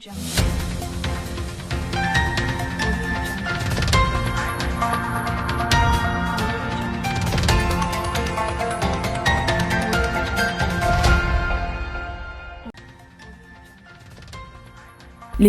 Le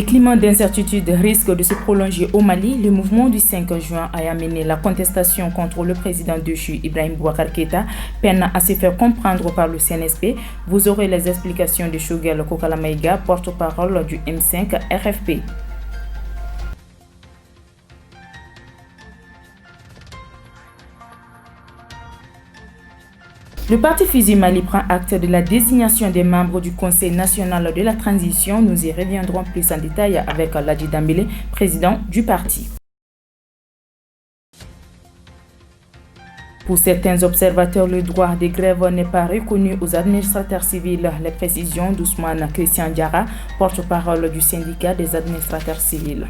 climat d'incertitude risque de se prolonger au Mali. Le mouvement du 5 juin a amené la contestation contre le président déchu Ibrahim Boubacar Keïta, peine à se faire comprendre par le CNSP. Vous aurez les explications de Choguel Kokalamaïga, porte-parole du M5 RFP. Le parti Fusil Mali prend acte de la désignation des membres du Conseil national de la transition. Nous y reviendrons plus en détail avec Ladji Dambélé, président du parti. Pour certains observateurs, le droit de grève n'est pas reconnu aux administrateurs civils. Les précisions d'Ousmane Christian Diarra, porte-parole du syndicat des administrateurs civils.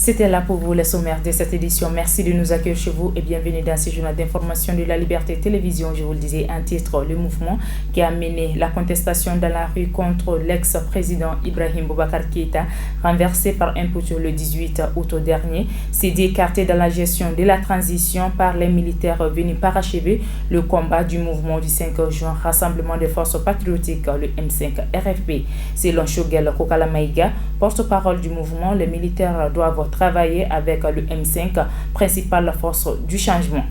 C'était là pour vous les sommaires de cette édition. Merci de nous accueillir chez vous et bienvenue dans ce journal d'information de la Liberté Télévision. Je vous le disais, un titre, le mouvement qui a mené la contestation dans la rue contre l'ex-président Ibrahim Boubacar Keïta, renversé par un putsch le 18 août dernier, s'est dit écarté dans la gestion de la transition par les militaires venus parachever le combat du mouvement du 5 juin, Rassemblement des forces patriotiques, le M5 RFP. Selon Choguel Kokalamaïga, porte-parole du mouvement, les militaires doivent travailler avec le M5, principale force du changement.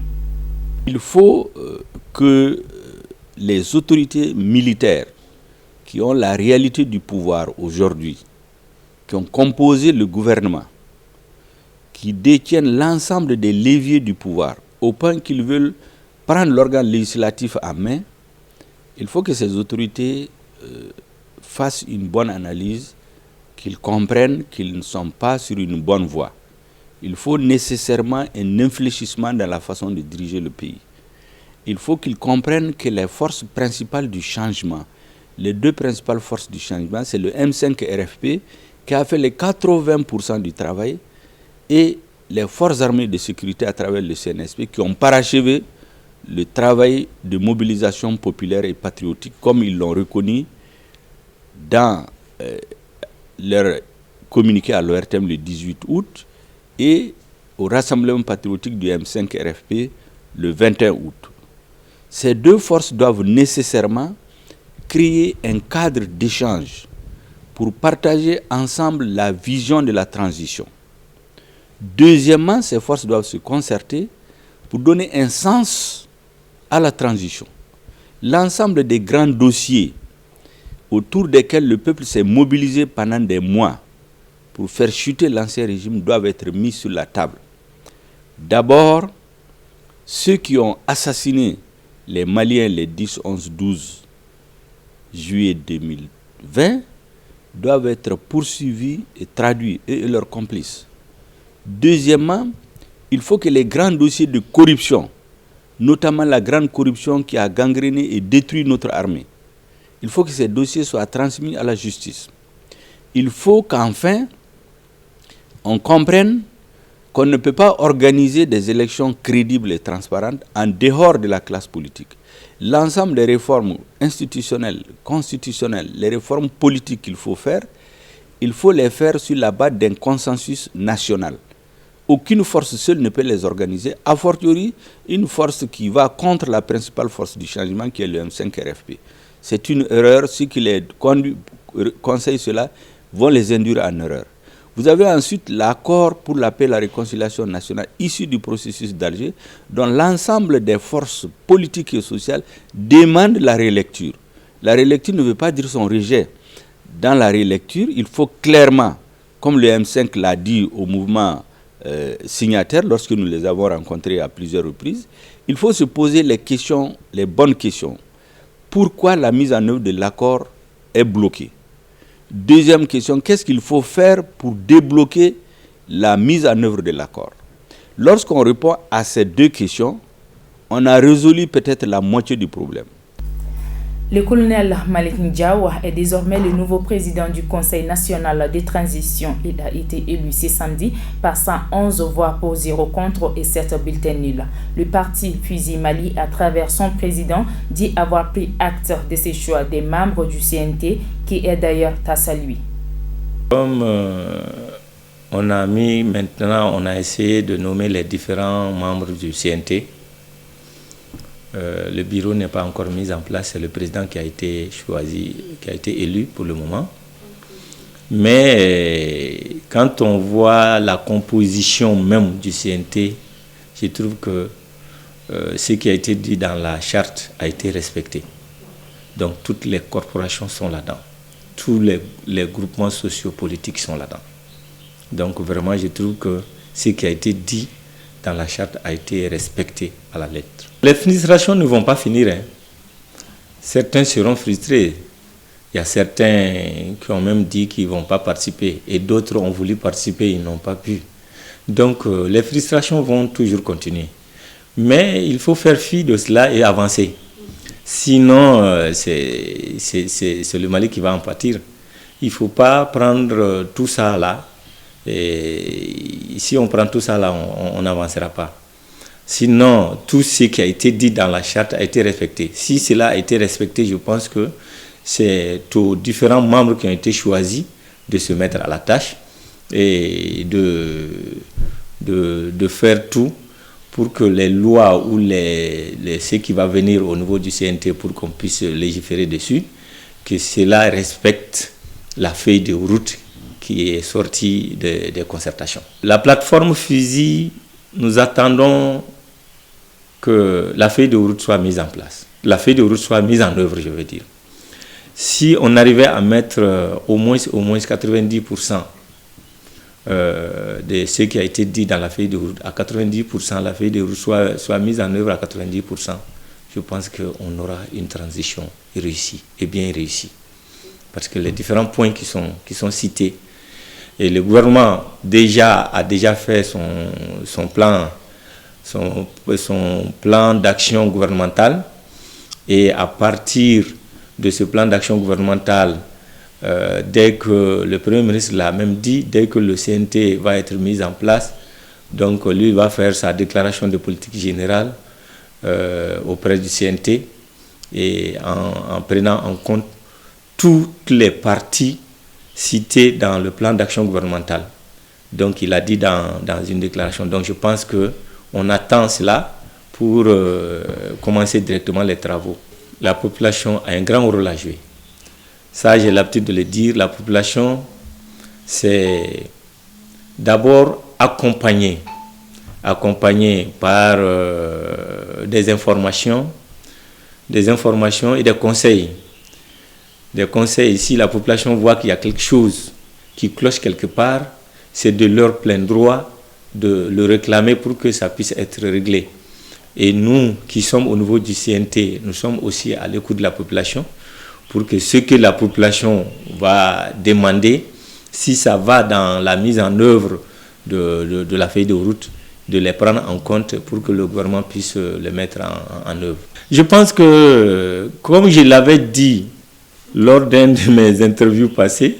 Il faut que les autorités militaires qui ont la réalité du pouvoir aujourd'hui, qui ont composé le gouvernement, qui détiennent l'ensemble des leviers du pouvoir, au point qu'ils veulent prendre l'organe législatif en main, il faut que ces autorités fassent une bonne analyse, qu'ils comprennent qu'ils ne sont pas sur une bonne voie. Il faut nécessairement un infléchissement dans la façon de diriger le pays. Il faut qu'ils comprennent que les forces principales du changement, les deux principales forces du changement, c'est le M5 RFP qui a fait les 80% du travail et les forces armées de sécurité à travers le CNSP qui ont parachevé le travail de mobilisation populaire et patriotique comme ils l'ont reconnu dans leur communiqué à l'ORTM le 18 août et au Rassemblement patriotique du M5 RFP le 21 août. Ces deux forces doivent nécessairement créer un cadre d'échange pour partager ensemble la vision de la transition. Deuxièmement, ces forces doivent se concerter pour donner un sens à la transition. L'ensemble des grands dossiers autour desquels le peuple s'est mobilisé pendant des mois pour faire chuter l'ancien régime doivent être mis sur la table. D'abord, ceux qui ont assassiné les Maliens les 10, 11, 12 juillet 2020 doivent être poursuivis et traduits, eux et leurs complices. Deuxièmement, il faut que les grands dossiers de corruption, notamment la grande corruption qui a gangréné et détruit notre armée, il faut que ces dossiers soient transmis à la justice. Il faut qu'enfin, on comprenne qu'on ne peut pas organiser des élections crédibles et transparentes en dehors de la classe politique. L'ensemble des réformes institutionnelles, constitutionnelles, les réformes politiques qu'il faut faire, il faut les faire sur la base d'un consensus national. Aucune force seule ne peut les organiser, a fortiori une force qui va contre la principale force du changement qui est le M5 RFP. C'est une erreur. Ceux qui les conseillent cela vont les induire en erreur. Vous avez ensuite l'accord pour la paix et la réconciliation nationale issu du processus d'Alger, dont l'ensemble des forces politiques et sociales demandent la rélecture. La rélecture ne veut pas dire son rejet. Dans la rélecture, il faut clairement, comme le M5 l'a dit au mouvement signataire lorsque nous les avons rencontrés à plusieurs reprises, il faut se poser les questions, les bonnes questions. Pourquoi la mise en œuvre de l'accord est bloquée? Deuxième question, qu'est-ce qu'il faut faire pour débloquer la mise en œuvre de l'accord? Lorsqu'on répond à ces deux questions, on a résolu peut-être la moitié du problème. Le colonel Malick Ndiaye est désormais le nouveau président du Conseil national de transition. Il a été élu ce samedi par 111 voix pour 0 contre et 7 bulletins nuls. Le parti Fusil Mali, à travers son président, dit avoir pris acte de ses choix des membres du CNT, qui est d'ailleurs à saluer. Comme on a essayé de nommer les différents membres du CNT. Le bureau n'est pas encore mis en place, c'est le président qui a été choisi, qui a été élu pour le moment. Mais quand on voit la composition même du CNT, je trouve que ce qui a été dit dans la charte a été respecté. Donc toutes les corporations sont là-dedans, tous les groupements sociopolitiques sont là-dedans. Donc vraiment, je trouve que ce qui a été dit dans la charte a été respecté à la lettre. Les frustrations ne vont pas finir. Certains seront frustrés. Il y a certains qui ont même dit qu'ils ne vont pas participer et d'autres ont voulu participer, ils n'ont pas pu. Donc les frustrations vont toujours continuer. Mais il faut faire fi de cela et avancer. Sinon, c'est le Mali qui va en pâtir. Il ne faut pas prendre tout ça là. Et si on prend tout ça là, on n'avancera pas. Sinon, tout ce qui a été dit dans la charte a été respecté. Si cela a été respecté, je pense que c'est aux différents membres qui ont été choisis de se mettre à la tâche et de faire tout pour que les lois ou ce qui va venir au niveau du CNT pour qu'on puisse légiférer dessus, que cela respecte la feuille de route qui est sortie des concertations. La plateforme Fusil, nous attendons que la feuille de route soit mise en place. La feuille de route soit mise en œuvre, je veux dire. Si on arrivait à mettre au moins 90% de ce qui a été dit dans la feuille de route, à 90%, la feuille de route soit mise en œuvre à 90%, je pense qu'on aura une transition réussie et bien réussie. Parce que les différents points qui sont cités, et le gouvernement a déjà fait son plan d'action gouvernemental. Et à partir de ce plan d'action gouvernemental, dès que le Premier ministre l'a même dit, dès que le CNT va être mis en place, donc lui va faire sa déclaration de politique générale auprès du CNT et en prenant en compte toutes les parties cité dans le plan d'action gouvernemental. Donc il a dit dans une déclaration. Donc je pense qu'on attend cela pour commencer directement les travaux. La population a un grand rôle à jouer. Ça, j'ai l'habitude de le dire. La population, c'est d'abord accompagner par des informations et des conseils. Des conseils, si la population voit qu'il y a quelque chose qui cloche quelque part, c'est de leur plein droit de le réclamer pour que ça puisse être réglé. Et nous qui sommes au niveau du CNT, nous sommes aussi à l'écoute de la population pour que ce que la population va demander, si ça va dans la mise en œuvre de la feuille de route, de les prendre en compte pour que le gouvernement puisse les mettre en œuvre. Je pense que, comme je l'avais dit lors d'une de mes interviews passées,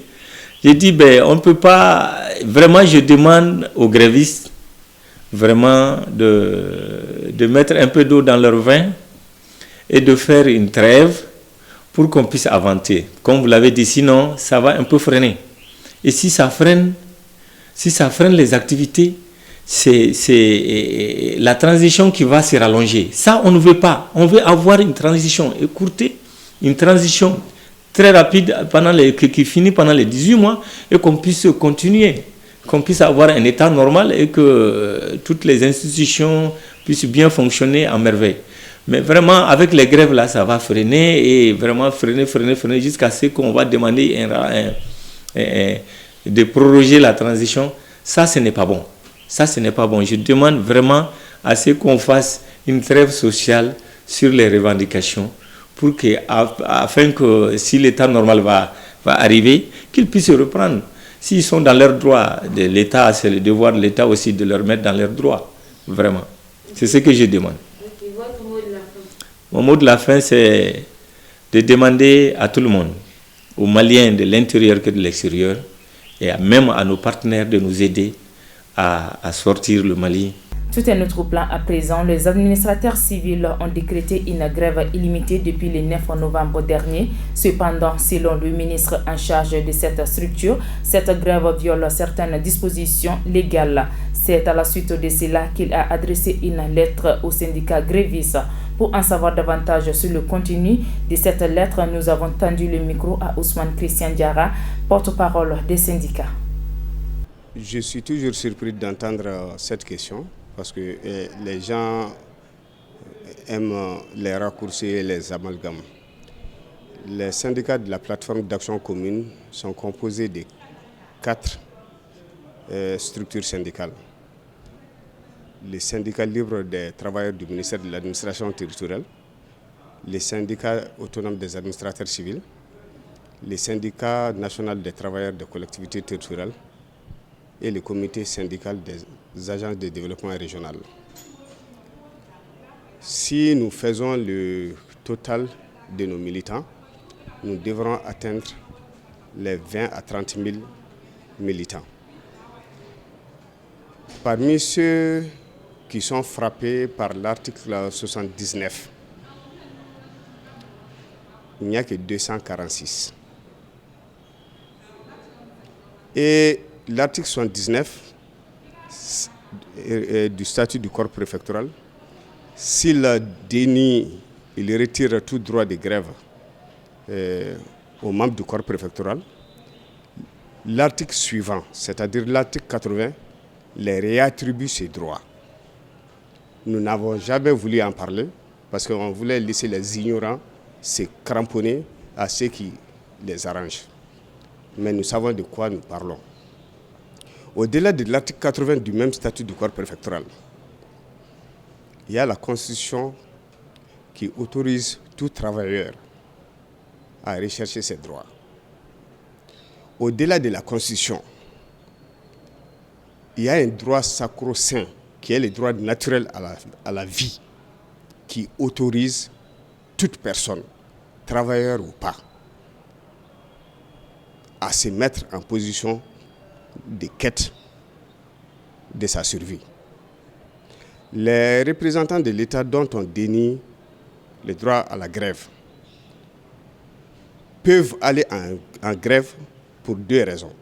j'ai dit, on ne peut pas, vraiment je demande aux grévistes vraiment de mettre un peu d'eau dans leur vin et de faire une trêve pour qu'on puisse avancer. Comme vous l'avez dit, sinon ça va un peu freiner. Et si ça freine les activités, c'est la transition qui va se rallonger. Ça, on ne veut pas. On veut avoir une transition écourtée, une transition très rapide qui finit pendant les 18 mois et qu'on puisse continuer, qu'on puisse avoir un état normal et que toutes les institutions puissent bien fonctionner à merveille. Mais vraiment, avec les grèves là, ça va freiner et vraiment freiner jusqu'à ce qu'on va demander de proroger la transition. Ça, ce n'est pas bon. Ça, ce n'est pas bon. Je demande vraiment à ce qu'on fasse une trêve sociale sur les revendications pour que, afin que si l'état normal va arriver, qu'ils puissent reprendre. S'ils sont dans leurs droits, de l'État, c'est le devoir de l'État aussi de leur mettre dans leurs droits. Vraiment. C'est ce que je demande. Okay, votre mot de la fin? Mon mot de la fin, c'est de demander à tout le monde, aux Maliens de l'intérieur que de l'extérieur, et même à nos partenaires de nous aider à sortir le Mali. Tout est notre plan à présent. Les administrateurs civils ont décrété une grève illimitée depuis le 9 novembre dernier. Cependant, selon le ministre en charge de cette structure, cette grève viole certaines dispositions légales. C'est à la suite de cela qu'il a adressé une lettre au syndicat gréviste. Pour en savoir davantage sur le contenu de cette lettre, nous avons tendu le micro à Ousmane Christian Diarra, porte-parole des syndicats. Je suis toujours surpris d'entendre cette question parce que les gens aiment les raccourcis et les amalgames. Les syndicats de la plateforme d'action commune sont composés de 4 structures syndicales. Les syndicats libres des travailleurs du ministère de l'administration territoriale, les syndicats autonomes des administrateurs civils, les syndicats nationaux des travailleurs des collectivités territoriales et le comité syndical des agences de développement régional. Si nous faisons le total de nos militants, nous devrons atteindre les 20 à 30 000 militants. Parmi ceux qui sont frappés par l'article 79, il n'y a que 246. Et l'article 79 du statut du corps préfectoral, s'il dénie, il retire tout droit de grève aux membres du corps préfectoral, l'article suivant, c'est-à-dire l'article 80, les réattribue ces droits. Nous n'avons jamais voulu en parler parce qu'on voulait laisser les ignorants se cramponner à ce qui les arrange. Mais nous savons de quoi nous parlons. Au-delà de l'article 80 du même statut du corps préfectoral, il y a la Constitution qui autorise tout travailleur à rechercher ses droits. Au-delà de la Constitution, il y a un droit sacro-saint qui est le droit naturel à la vie, qui autorise toute personne, travailleur ou pas, à se mettre en position de quête de sa survie. Les représentants de l'État dont on dénie le droit à la grève peuvent aller en grève pour 2 raisons,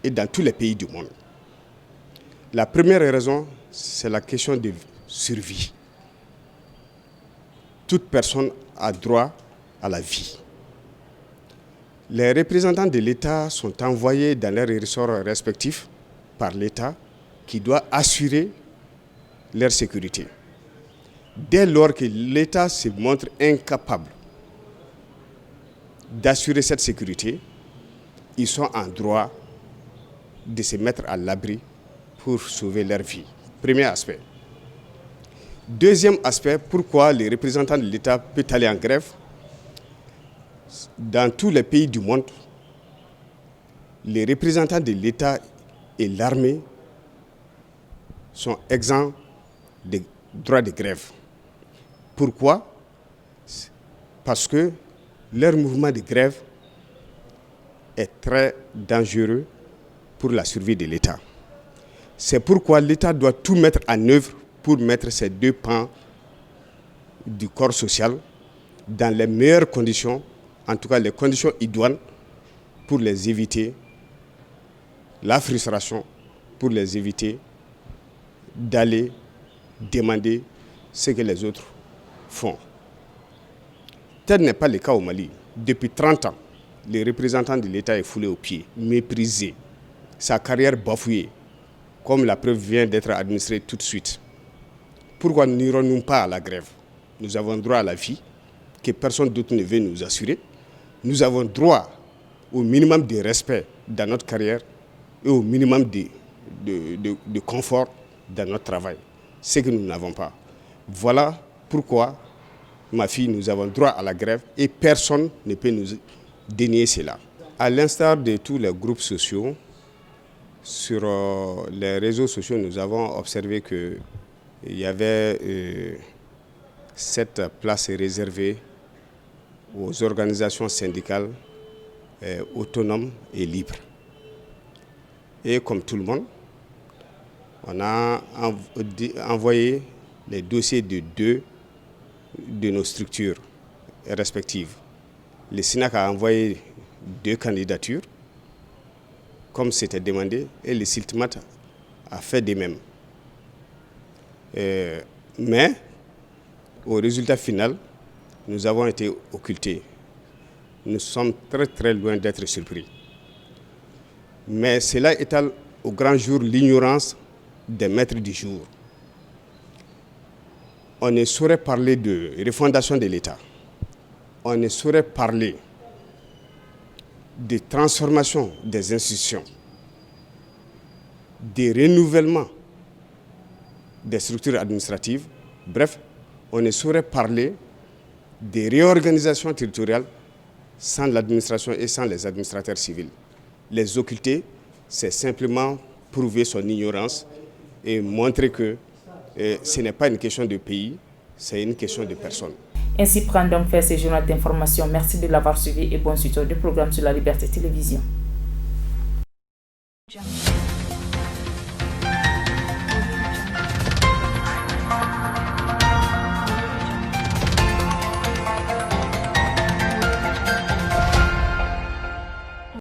et dans tous les pays du monde. La première raison, c'est la question de survie. Toute personne a droit à la vie. Les représentants de l'État sont envoyés dans leurs ressorts respectifs par l'État qui doit assurer leur sécurité. Dès lors que l'État se montre incapable d'assurer cette sécurité, ils sont en droit de se mettre à l'abri pour sauver leur vie. Premier aspect. Deuxième aspect, pourquoi les représentants de l'État peuvent aller en grève? Dans tous les pays du monde, les représentants de l'État et l'armée sont exempts de droit de grève. Pourquoi? Parce que leur mouvement de grève est très dangereux pour la survie de l'État. C'est pourquoi l'État doit tout mettre en œuvre pour mettre ces 2 pans du corps social dans les meilleures conditions, en tout cas les conditions idoines, pour les éviter la frustration, pour les éviter d'aller demander ce que les autres font. Tel n'est pas le cas au Mali. Depuis 30 ans, le représentant de l'État est foulé aux pieds, méprisé, sa carrière bafouée, comme la preuve vient d'être administrée tout de suite. Pourquoi n'irons-nous pas à la grève? Nous avons droit à la vie, que personne d'autre ne veut nous assurer. Nous avons droit au minimum de respect dans notre carrière et au minimum de confort dans notre travail, ce que nous n'avons pas. Voilà pourquoi, ma fille, nous avons droit à la grève et personne ne peut nous dénier cela. À l'instar de tous les groupes sociaux, sur les réseaux sociaux, nous avons observé qu'il y avait cette place réservée aux organisations syndicales autonomes et libres. Et comme tout le monde, on a envoyé les dossiers de 2 de nos structures respectives. Le SYNAC a envoyé 2 candidatures, comme c'était demandé, et le SILTMAT a fait de même. Mais, au résultat final, nous avons été occultés. Nous sommes très très loin d'être surpris. Mais cela étale au grand jour l'ignorance des maîtres du jour. On ne saurait parler de refondation de l'État. On ne saurait parler de transformation des institutions, de renouvellement des structures administratives. Bref, on ne saurait parler de réorganisation territoriale sans l'administration et sans les administrateurs civils. Les occulter, c'est simplement prouver son ignorance et montrer que ce n'est pas une question de pays, c'est une question de personne. Ainsi prend donc fait ce journal d'information. Merci de l'avoir suivi et bonne suite du programme sur la Liberté Télévision.